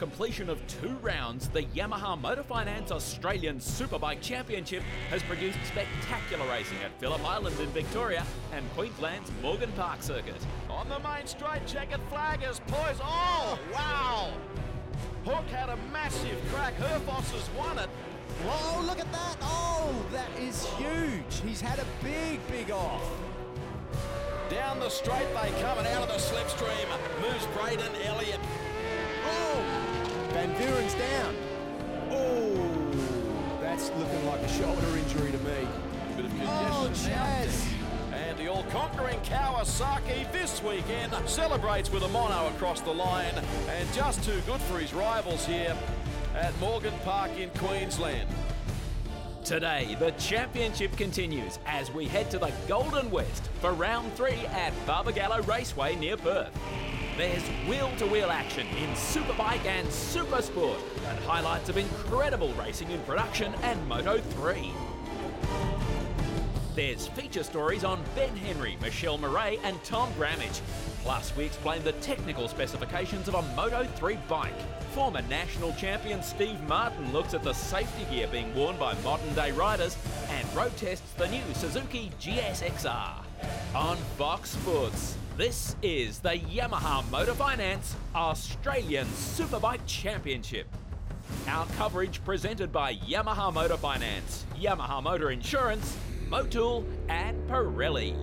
completion of 2 rounds, the Yamaha Motor Finance Australian Superbike Championship has produced spectacular racing at Phillip Island in Victoria and Queensland's Morgan Park circuit. On the main straight, checkered flag is poised. Oh, wow! Hook had a massive crack. Herfoss has won it. Oh, look at that. Oh, that is huge. He's had a big off. Down the straight they come, and out of the slipstream moves Braden Elliott. Oh, Van Buren's down. Oh, that's looking like a shoulder injury to me. Bit of congestion. Oh, Chaz. And the all-conquering Kawasaki this weekend celebrates with a mono across the line, and just too good for his rivals here at Morgan Park in Queensland. Today, the championship continues as we head to the Golden West for round 3 at Barbagallo Raceway near Perth. There's wheel-to-wheel action in Superbike and Supersport and highlights of incredible racing in production and Moto 3. There's feature stories on Ben Henry, Michelle Murray and Tom Bramage. Plus, we explain the technical specifications of a Moto 3 bike. Former national champion Steve Martin looks at the safety gear being worn by modern-day riders and road tests the new Suzuki GSXR. On Fox Sports, this is the Yamaha Motor Finance Australian Superbike Championship. Our coverage presented by Yamaha Motor Finance, Yamaha Motor Insurance, Motul and Pirelli.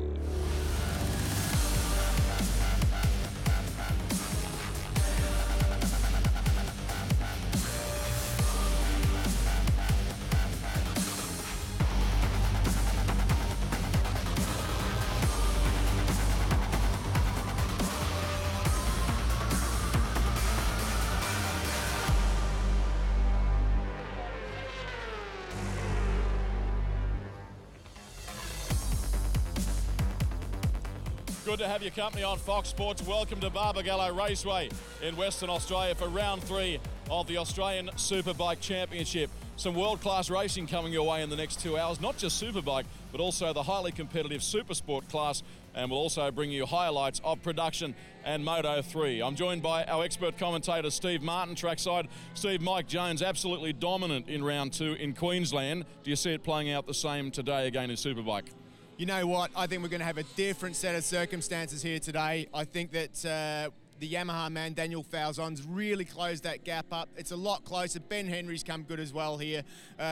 Good to have your company on Fox Sports. Welcome to Barbagallo Raceway in Western Australia for round 3 of the Australian Superbike Championship. Some world-class racing coming your way in the next 2 hours, not just Superbike, but also the highly competitive Supersport class, and we'll also bring you highlights of production and Moto 3. I'm joined by our expert commentator, Steve Martin, trackside. Steve, Mike Jones, absolutely dominant in round 2 in Queensland. Do you see it playing out the same today again in Superbike? You know what? I think we're going to have a different set of circumstances here today. I think that the Yamaha man, Daniel Falzon's really closed that gap up. It's a lot closer. Ben Henry's come good as well here.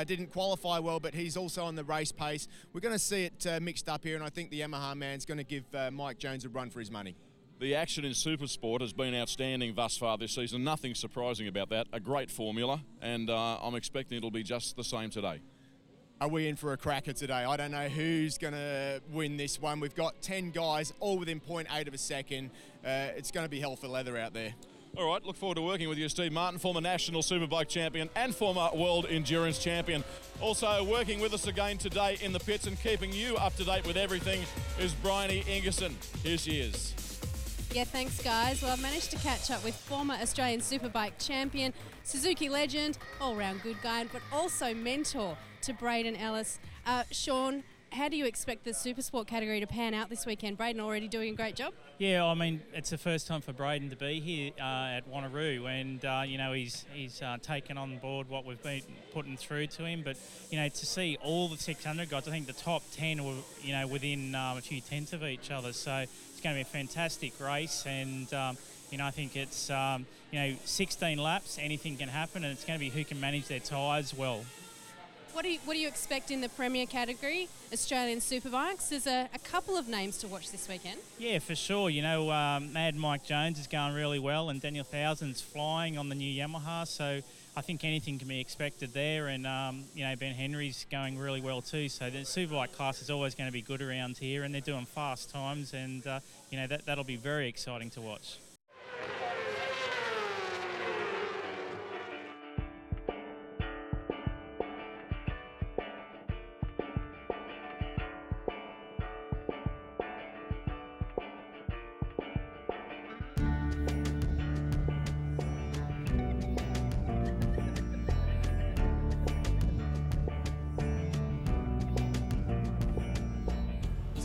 Didn't qualify well, but he's also on the race pace. We're going to see it mixed up here, and I think the Yamaha man's going to give Mike Jones a run for his money. The action in Supersport has been outstanding thus far this season. Nothing surprising about that. A great formula, and I'm expecting it'll be just the same today. Are we in for a cracker today? I don't know who's going to win this one. We've got 10 guys, all within 0.8 of a second. It's going to be hell for leather out there. All right, look forward to working with you, Steve Martin, former national Superbike champion and former world endurance champion. Also working with us again today in the pits and keeping you up to date with everything is Bryony Ingerson. Here she is. Yeah, thanks guys. Well, I've managed to catch up with former Australian Superbike champion, Suzuki legend, all-round good guy, but also mentor to Braden Ellis. Sean, how do you expect the Supersport category to pan out this weekend? Braden already doing a great job? Yeah, I mean, it's the first time for Braden to be here at Wanneroo, and you know, he's taken on board what we've been putting through to him. But you know, to see all the 600 guys, I think the top 10 were within a few tenths of each other. So it's going to be a fantastic race, and you know, I think it's 16 laps, anything can happen, and it's going to be who can manage their tyres well. What do you expect in the Premier category, Australian Superbikes? There's a couple of names to watch this weekend. Yeah, for sure. You know, Mad Mike Jones is going really well, and Daniel Thousand's flying on the new Yamaha, so I think anything can be expected there. And, Ben Henry's going really well too, so the Superbike class is always going to be good around here, and they're doing fast times, and, that'll be very exciting to watch.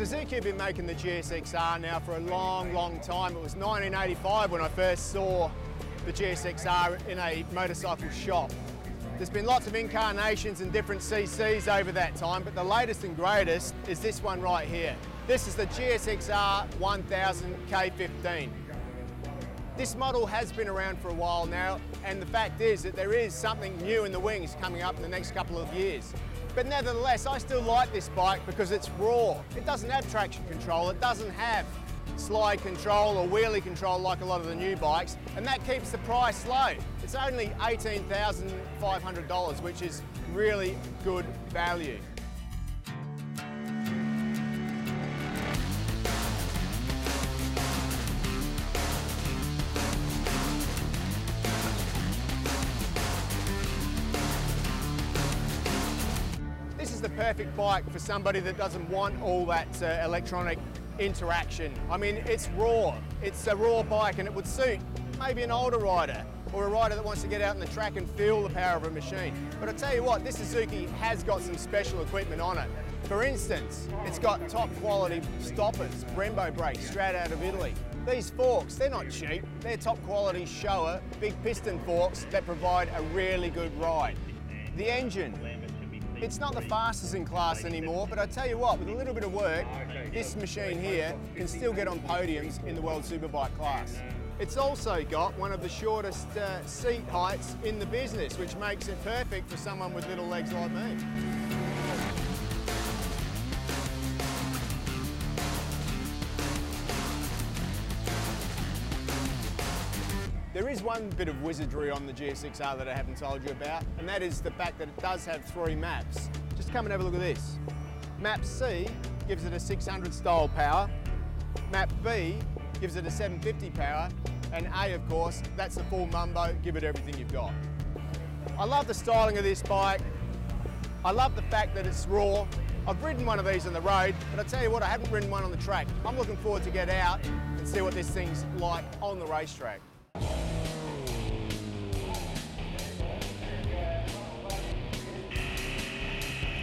Suzuki have been making the GSXR now for a long time. It was 1985 when I first saw the GSXR in a motorcycle shop. There's been lots of incarnations and different CCs over that time, but the latest and greatest is this one right here. This is the GSXR 1000 K15. This model has been around for a while now, and the fact is that there is something new in the wings coming up in the next couple of years. But nevertheless, I still like this bike because it's raw. It doesn't have traction control, it doesn't have slide control or wheelie control like a lot of the new bikes, and that keeps the price low. It's only $18,500, which is really good value. This is the perfect bike for somebody that doesn't want all that electronic interaction. I mean, it's raw. It's a raw bike, and it would suit maybe an older rider or a rider that wants to get out on the track and feel the power of a machine. But I tell you what, this Suzuki has got some special equipment on it. For instance, it's got top quality stoppers, Brembo brakes straight out of Italy. These forks, they're not cheap. They're top quality Showa, big piston forks that provide a really good ride. The engine, it's not the fastest in class anymore, but I tell you what, with a little bit of work, this machine here can still get on podiums in the World Superbike class. It's also got one of the shortest seat heights in the business, which makes it perfect for someone with little legs like me. There is one bit of wizardry on the GSXR that I haven't told you about, and that is the fact that it does have 3 maps. Just come and have a look at this. Map C gives it a 600 style power, Map B gives it a 750 power, and A, of course, that's the full mumbo, give it everything you've got. I love the styling of this bike. I love the fact that it's raw. I've ridden one of these on the road, but I tell you what, I haven't ridden one on the track. I'm looking forward to get out and see what this thing's like on the racetrack.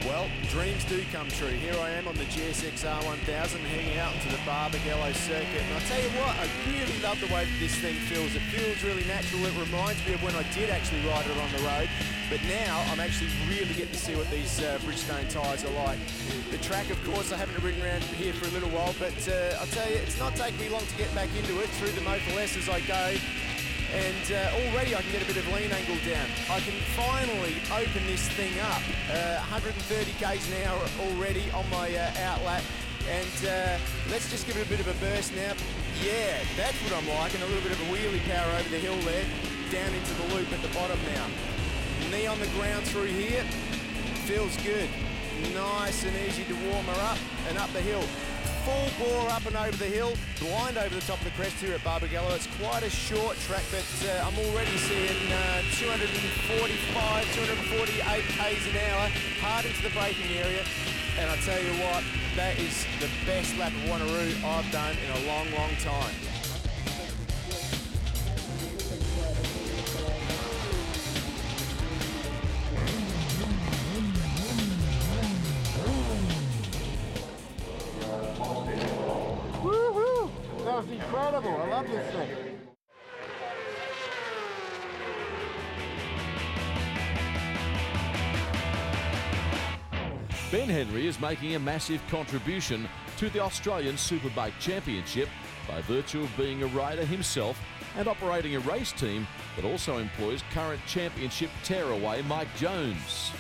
Well, dreams do come true. Here I am on the GSXR 1000 hanging out to the Barbagallo circuit. And I'll tell you what, I really love the way that this thing feels. It feels really natural. It reminds me of when I did actually ride it on the road. But now I'm actually really getting to see what these Bridgestone tyres are like. The track, of course, I haven't ridden around here for a little while, but I'll tell you, it's not taking me long to get back into it through the Motul S as I go. And already I can get a bit of lean angle down. I can finally open this thing up. 130 k's an hour already on my outlap. And let's just give it a bit of a burst now. Yeah, that's what I'm liking. A little bit of a wheelie power over the hill there. Down into the loop at the bottom now. Knee on the ground through here. Feels good. Nice and easy to warm her up and up the hill. Full bore up and over the hill, blind over the top of the crest here at Barbagallo. It's quite a short track, but I'm already seeing 245, 248 k's an hour, hard into the braking area. And I tell you what, that is the best lap of Wanneroo I've done in a long, long time. That was incredible. I love this thing. Ben Henry is making a massive contribution to the Australian Superbike Championship by virtue of being a rider himself and operating a race team that also employs current championship tearaway Mike Jones.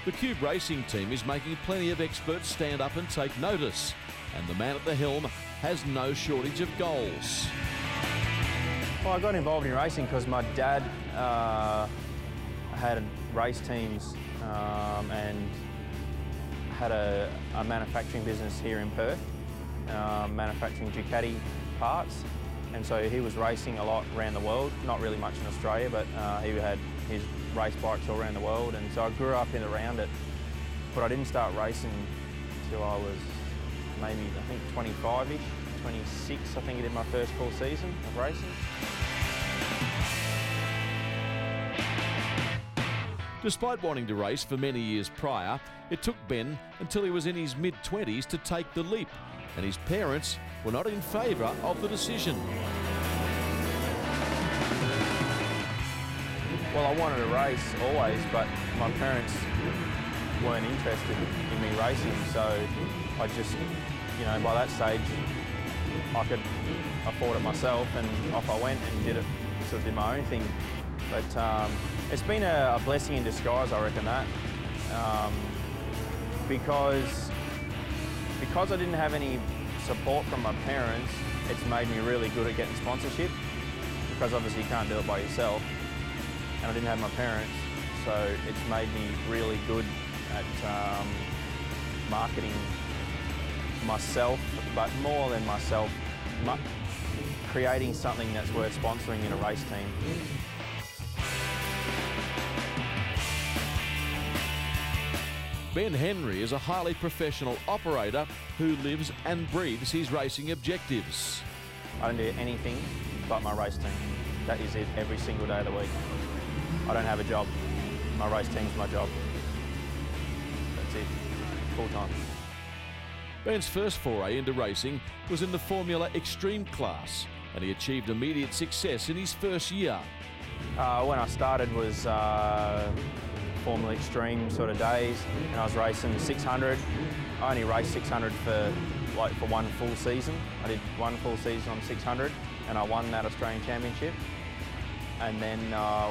The Cube Racing team is making plenty of experts stand up and take notice, and the man at the helm has no shortage of goals. Well, I got involved in racing because my dad had race teams and had a manufacturing business here in Perth, manufacturing Ducati parts. And so he was racing a lot around the world, not really much in Australia, but he had his race bikes all around the world. And so I grew up in around it, but I didn't start racing until I was maybe, I think, 25-ish, 26, I think I did my first full season of racing. Despite wanting to race for many years prior, it took Ben until he was in his mid-20s to take the leap, and his parents were not in favour of the decision. Well, I wanted to race always, but my parents weren't interested in me racing, so I just, you know, by that stage, I could afford it myself, and off I went and did it, sort of did my own thing. But it's been a blessing in disguise, I reckon that, because I didn't have any support from my parents. It's made me really good at getting sponsorship, because obviously you can't do it by yourself, and I didn't have my parents, so it's made me really good at marketing myself, but more than myself, creating something that's worth sponsoring in a race team. Ben Henry is a highly professional operator who lives and breathes his racing objectives. I don't do anything but my race team. That is it every single day of the week. I don't have a job. My race team's my job. That's it, full time. Ben's first foray into racing was in the Formula Extreme class, and he achieved immediate success in his first year. When I started was Formula Extreme sort of days, and I was racing 600. I only raced 600 for one full season. I did one full season on 600, and I won that Australian Championship. And then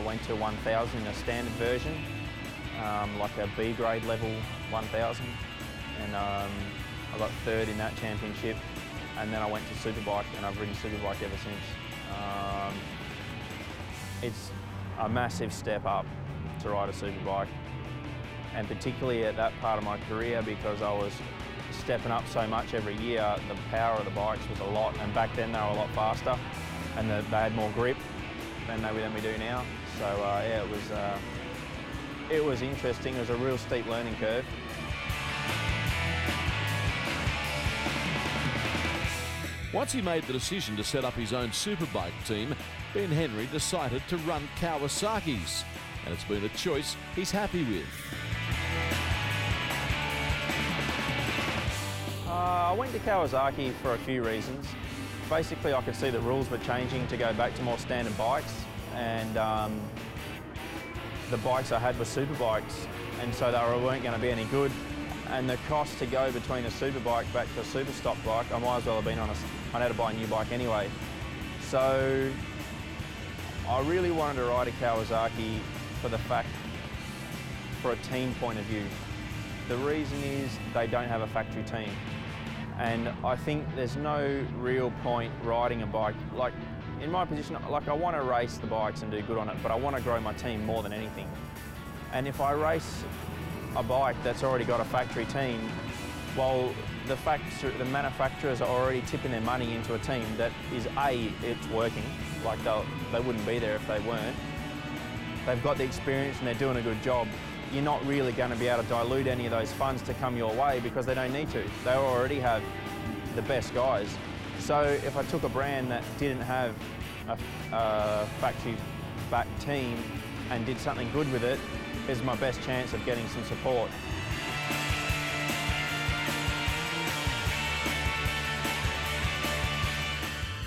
went to 1000 in a standard version, like a B grade level 1000, and I got third in that championship. And then I went to Superbike, and I've ridden Superbike ever since. It's a massive step up to ride a Superbike, and particularly at that part of my career, because I was stepping up so much every year. The power of the bikes was a lot, and back then they were a lot faster, and they had more grip than we do now. So yeah, it was interesting. It was a real steep learning curve. Once he made the decision to set up his own Superbike team, Ben Henry decided to run Kawasaki's, and it's been a choice he's happy with. I went to Kawasaki for a few reasons. Basically, I could see the rules were changing to go back to more standard bikes, and the bikes I had were Superbikes, and so they weren't going to be any good. And the cost to go between a Superbike back to a super stock bike, I might as well have been on I had to buy a new bike anyway. So I really wanted to ride a Kawasaki for a team point of view. The reason is they don't have a factory team. And I think there's no real point riding a bike. Like, in my position, like, I want to race the bikes and do good on it, but I want to grow my team more than anything. And if I race a bike that's already got a factory team, well, the manufacturers are already tipping their money into a team that is it's working, like they wouldn't be there if they weren't. They've got the experience and they're doing a good job. You're not really going to be able to dilute any of those funds to come your way, because they don't need to. They already have the best guys. So if I took a brand that didn't have a factory-backed team and did something good with it, is my best chance of getting some support.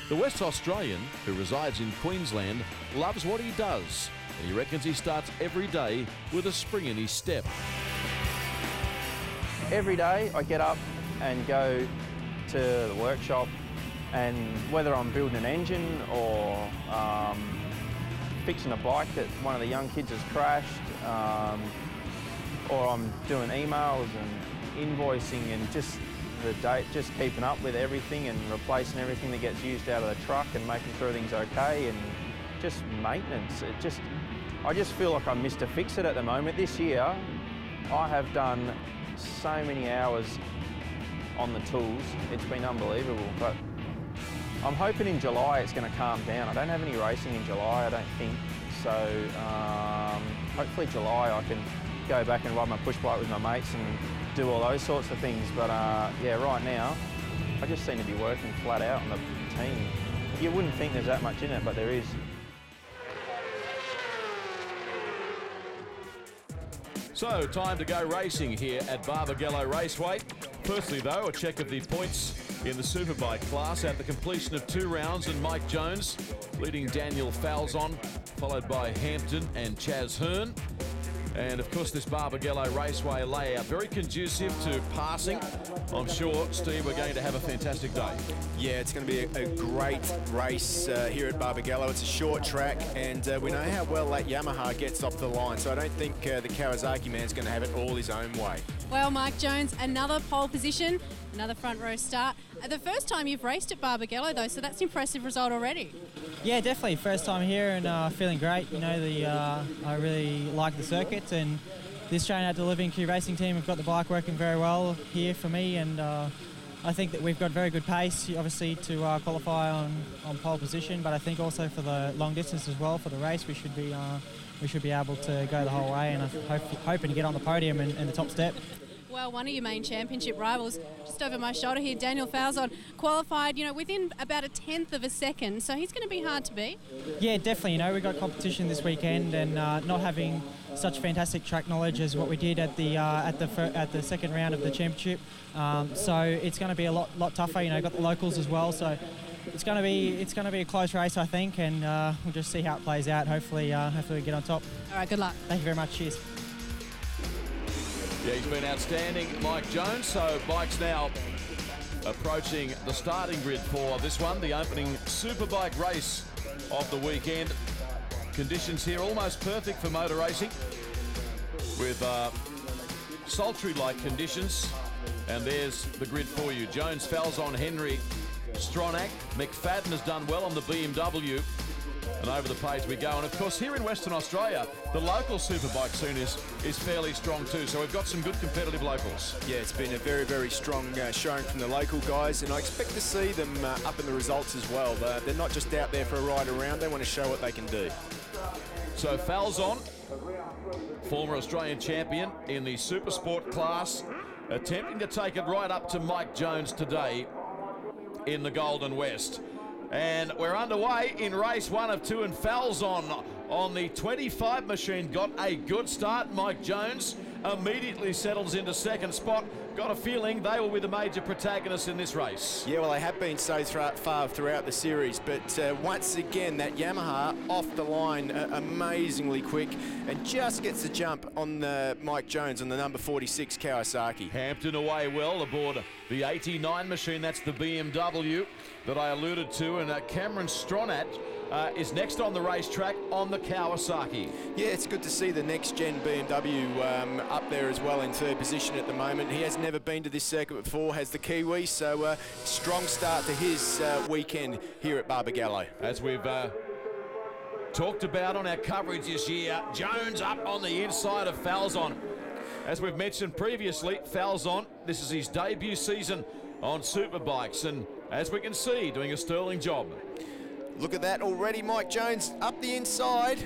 The West Australian, who resides in Queensland, loves what he does, and he reckons he starts every day with a spring in his step. Every day I get up and go to the workshop, and whether I'm building an engine or fixing a bike that one of the young kids has crashed, or I'm doing emails and invoicing and just keeping up with everything and replacing everything that gets used out of the truck and making sure everything's okay, and just maintenance. I just feel like I'm Mr. Fix-It at the moment. This year I have done so many hours on the tools, it's been unbelievable. But I'm hoping in July it's going to calm down. I don't have any racing in July, I don't think. So hopefully July I can go back and ride my push bike with my mates and do all those sorts of things. But yeah, right now I just seem to be working flat out on the team. You wouldn't think there's that much in it, but there is. So, time to go racing here at Barbagallo Raceway. Firstly though, a check of the points in the Superbike class at the completion of 2 rounds, and Mike Jones leading Daniel Falzon followed by Hampton and Chaz Hearn. And of course, this Barbagallo Raceway layout, very conducive to passing. I'm sure, Steve, we're going to have a fantastic day. Yeah, it's going to be a great race here at Barbagallo. It's a short track, and we know how well that Yamaha gets off the line, so I don't think the Kawasaki man's going to have it all his own way. Well, Mike Jones, another pole position, another front row start. The first time you've raced at Barbagallo, though, so that's an impressive result already. Yeah, definitely. First time here and feeling great. You know, I really like the circuit, and the Australian Outdoor Living Q Racing team have got the bike working very well here for me, and I think that we've got very good pace, obviously, to qualify on pole position, but I think also for the long distance as well, for the race, we should be able to go the whole way, and I'm hoping to get on the podium and the top step. Well, one of your main championship rivals, just over my shoulder here, Daniel Falzon, qualified, you know, within about a tenth of a second, so he's going to be hard to beat. Yeah, definitely. You know, we got competition this weekend, and not having such fantastic track knowledge as what we did at the second round of the championship, so it's going to be a lot tougher. You know, got the locals as well, so it's going to be a close race, I think, and we'll just see how it plays out. Hopefully we get on top. All right, good luck. Thank you very much. Cheers. Yeah, he's been outstanding, Mike Jones. So bikes now approaching the starting grid for this one, the opening Superbike race of the weekend. Conditions here almost perfect for motor racing with sultry-like conditions. And there's the grid for you. Jones, Falzon, Henry, Stronach. McFadden has done well on the BMW. And over the page we go. And of course, here in Western Australia, the local Superbike scene is fairly strong too. So we've got some good competitive locals. Yeah, it's been a very, very strong showing from the local guys, and I expect to see them up in the results as well. They're not just out there for a ride around, they want to show what they can do. So Falzon, former Australian champion in the Super Sport class, attempting to take it right up to Mike Jones today in the Golden West. And we're underway in race 1 of 2, and Falzon on the 25 machine got a good start. Mike Jones immediately settles into second spot. Got a feeling they will be the major protagonists in this race. Yeah, well, they have been so far throughout the series, but once again, that Yamaha off the line amazingly quick and just gets the jump on Mike Jones on the number 46 Kawasaki. Hampton away well aboard the 89 machine. That's the BMW that I alluded to, and Cameron Stronach is next on the racetrack on the Kawasaki. Yeah, it's good to see the next-gen BMW up there as well in third position at the moment. He has never been to this circuit before, has the Kiwi, so strong start to his weekend here at Barbagallo. As we've talked about on our coverage this year, Jones up on the inside of Falzon. As we've mentioned previously, Falzon, this is his debut season on Superbikes, and as we can see, doing a sterling job. Look at that already, Mike Jones up the inside.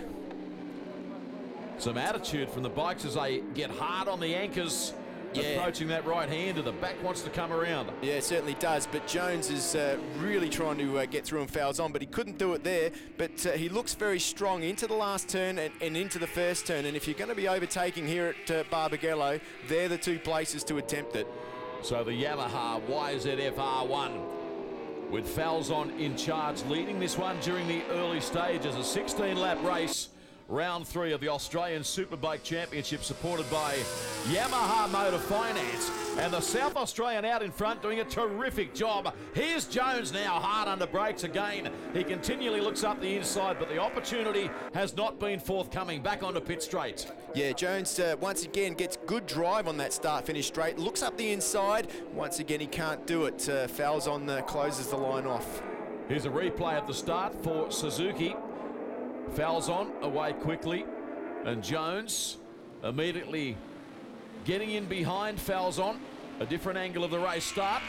Some attitude from the bikes as they get hard on the anchors, approaching that right-hander. The back wants to come around. Yeah, it certainly does, but Jones is really trying to get through and Falzon, but he couldn't do it there. But he looks very strong into the last turn and into the first turn, and if you're going to be overtaking here at Barbagallo, they're the two places to attempt it. So the Yamaha YZF R1 with Falzon in charge, leading this one during the early stages. A 16-lap race, round 3 of the Australian Superbike Championship, supported by Yamaha Motor Finance. And the South Australian out in front doing a terrific job. Here's Jones now, hard under brakes again. He continually looks up the inside, but the opportunity has not been forthcoming. Back onto pit straight. Yeah, Jones once again gets good drive on that start-finish straight. Looks up the inside. Once again, he can't do it. Falzon closes the line off. Here's a replay of the start for Suzuki. Falzon away quickly, and Jones immediately getting in behind Falzon. A different angle of the race start,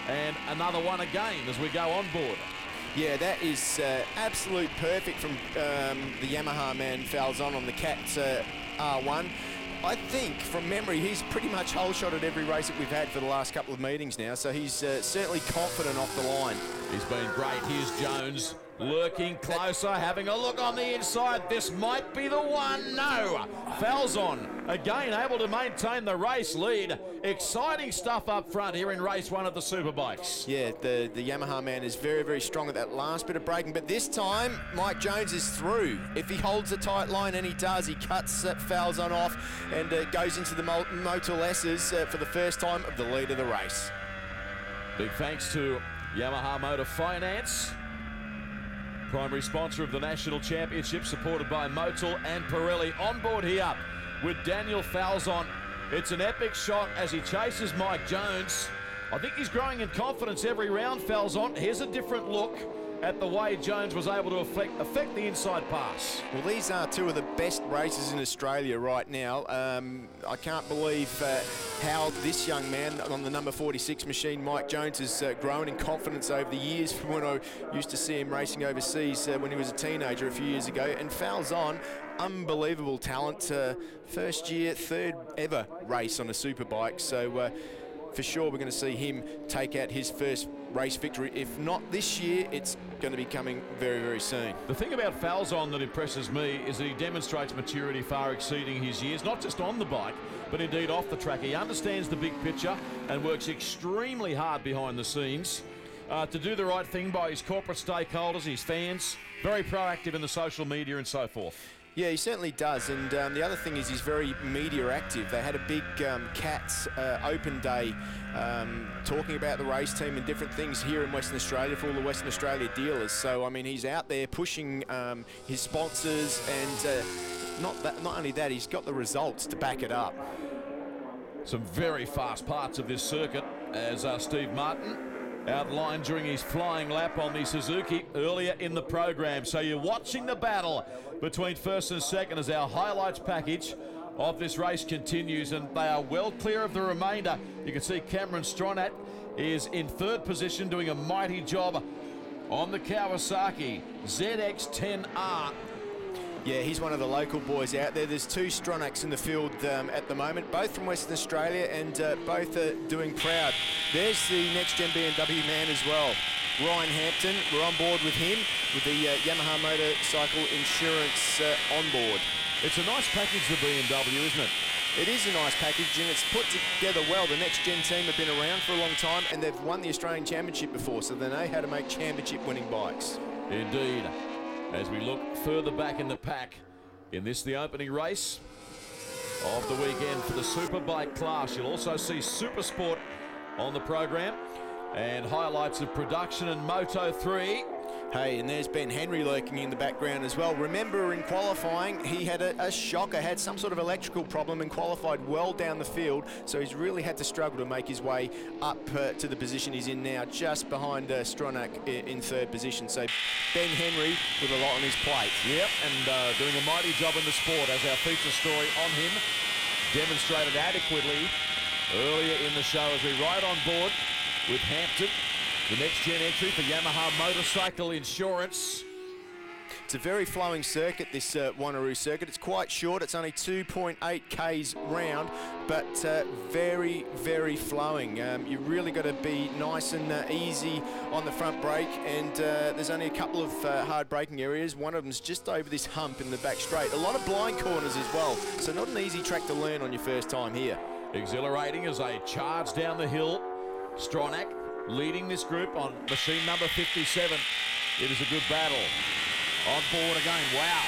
and another one again as we go on board. Yeah, that is absolute perfect from the Yamaha man Falzon on the Cat R1. I think, from memory, he's pretty much whole-shot at every race that we've had for the last couple of meetings now, so he's certainly confident off the line. He's been great. Here's Jones Lurking closer, having a look on the inside. This might be the one. No. Falzon again able to maintain the race lead. Exciting stuff up front here in race 1 of the Superbikes. Yeah, the Yamaha man is very, very strong at that last bit of braking, but this time Mike Jones is through. If he holds a tight line, and he does, he cuts Falzon off and goes into the Motul S's for the first time of the lead of the race. Big thanks to Yamaha Motor Finance, primary sponsor of the National Championship, supported by Motul and Pirelli. On board here with Daniel Falzon. It's an epic shot as he chases Mike Jones. I think he's growing in confidence every round, Falzon. Here's a different look at the way Jones was able to affect the inside pass. Well, these are two of the best races in Australia right now. I can't believe how this young man on the number 46 machine, Mike Jones, has grown in confidence over the years from when I used to see him racing overseas when he was a teenager a few years ago. And Falzon, unbelievable talent. First year, third ever race on a Superbike. So for sure we're going to see him take out his first race victory. If not this year, it's going to be coming very, very soon. The thing about Falzon that impresses me is that he demonstrates maturity far exceeding his years, not just on the bike, but indeed off the track. He understands the big picture and works extremely hard behind the scenes to do the right thing by his corporate stakeholders, his fans, very proactive in the social media and so forth. Yeah, he certainly does, and the other thing is he's very media active. They had a big Cats open day talking about the race team and different things here in Western Australia for all the Western Australia dealers. So, I mean, he's out there pushing his sponsors, and not only that, he's got the results to back it up. Some very fast parts of this circuit, as Steve Martin outlined during his flying lap on the Suzuki earlier in the program. So you're watching the battle between first and second as our highlights package of this race continues, and they are well clear of the remainder. You can see Cameron Stronach is in third position, doing a mighty job on the Kawasaki ZX-10R. Yeah, he's one of the local boys out there. There's two Stronachs in the field at the moment, both from Western Australia, and both are doing proud. There's the next-gen BMW man as well, Ryan Hampton. We're on board with him with the Yamaha Motorcycle Insurance on board. It's a nice package, the BMW, isn't it? It is a nice package, and it's put together well. The next-gen team have been around for a long time, and they've won the Australian Championship before, so they know how to make championship-winning bikes. Indeed. As we look further back in the pack, in this, the opening race of the weekend for the Superbike class. You'll also see Super Sport on the program and highlights of production and Moto 3. Hey, and there's Ben Henry lurking in the background as well. Remember, in qualifying, he had a shocker, had some sort of electrical problem and qualified well down the field, so he's really had to struggle to make his way up to the position he's in now, just behind Stronach in third position. So Ben Henry with a lot on his plate. Yep, and doing a mighty job in the sport, as our feature story on him demonstrated adequately earlier in the show as we ride on board with Hampton, the next-gen entry for Yamaha Motorcycle Insurance. It's a very flowing circuit, this Wanneroo circuit. It's quite short. It's only 2.8 Ks round, but very, very flowing. You really got to be nice and easy on the front brake, and there's only a couple of hard braking areas. One of them's just over this hump in the back straight. A lot of blind corners as well, so not an easy track to learn on your first time here. Exhilarating as they charge down the hill. Stronach leading this group on machine number 57. It is a good battle. On board again. Wow.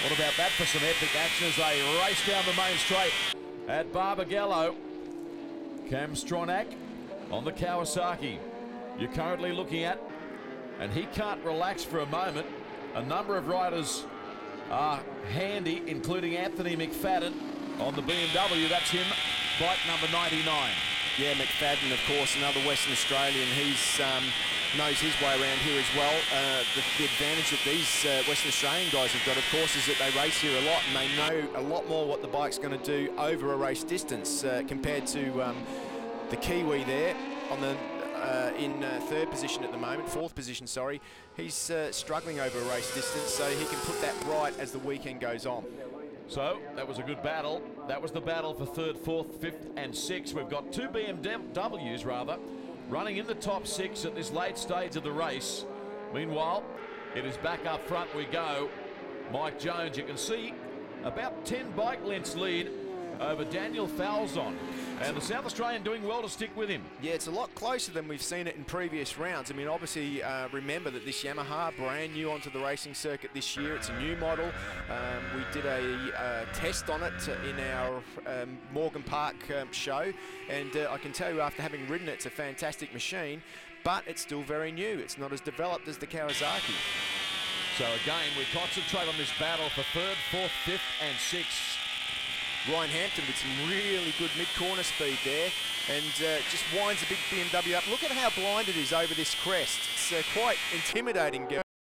What about that for some epic action as they race down the main straight at Barbagallo. Cam Stronach on the Kawasaki. You're currently looking at, and he can't relax for a moment. A number of riders are handy, including Anthony McFadden on the BMW. That's him, bike number 99. Yeah, McFadden, of course, another Western Australian. He's knows his way around here as well. The advantage that these Western Australian guys have got, of course, is that they race here a lot, and they know a lot more what the bike's going to do over a race distance compared to the Kiwi there on the in third position at the moment, fourth position, sorry. He's struggling over a race distance, so he can put that right as the weekend goes on. So that was a good battle. That was the battle for third, fourth, fifth and sixth. We've got two BMWs rather running in the top six at this late stage of the race. Meanwhile, It is back up front we go. Mike Jones, you can see about 10 bike lengths lead over Daniel Falzon. And the South Australian doing well to stick with him. Yeah, it's a lot closer than we've seen it in previous rounds. I mean, obviously, remember that this Yamaha, brand new onto the racing circuit this year. It's a new model. We did a test on it in our Morgan Park show. And I can tell you, after having ridden it, it's a fantastic machine. But it's still very new. It's not as developed as the Kawasaki. So again, we concentrate on this battle for 3rd, 4th, 5th and 6th. Ryan Hampton with some really good mid-corner speed there, and just winds a big BMW up. Look at how blind it is over this crest. It's quite intimidating.